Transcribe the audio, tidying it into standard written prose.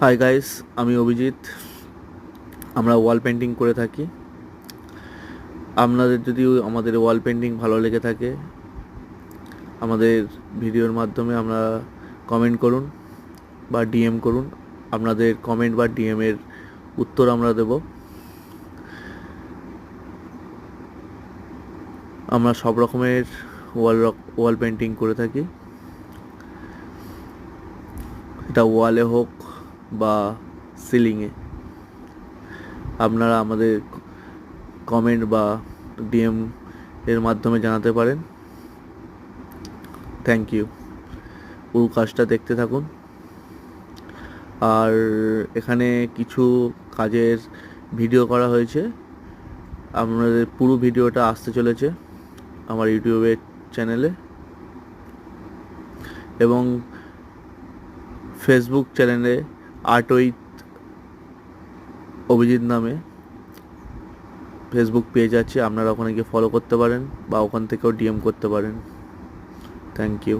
Hi guys, আমি অভিজিৎ। আমরা wall painting করে থাকি। আপনাদের যদি আমাদের ওয়াল পেন্টিং ভালো লেগে থাকে, আমাদের ভিডিওর মাধ্যমে আমরা কমেন্ট করুন বা ডিএম করুন। আপনাদের কমেন্ট বা ডিএমের উত্তর আমরা দেব। আমরা সব রকমের ওয়াল পেন্টিং করে থাকি, এটা ওয়ালে হোক বা সিলিংয়ে। আপনারা আমাদের কমেন্ট বা ডিএম এর মাধ্যমে জানাতে পারেন। Thank you. পুরো কাজটা দেখতে থাকুন। আর এখানে কিছু কাজের ভিডিও করা হয়েছে, আপনাদের পুরো ভিডিওটা আসতে চলেছে আমার ইউটিউবের চ্যানেলে এবং ফেসবুক চ্যানেলে আর্ট উইথ অভিজিৎ নামে ফেসবুক পেজ আছে, আপনারা ওখানে গিয়ে ফলো করতে পারেন বা ওখান থেকেও ডিএম করতে পারেন। Thank you.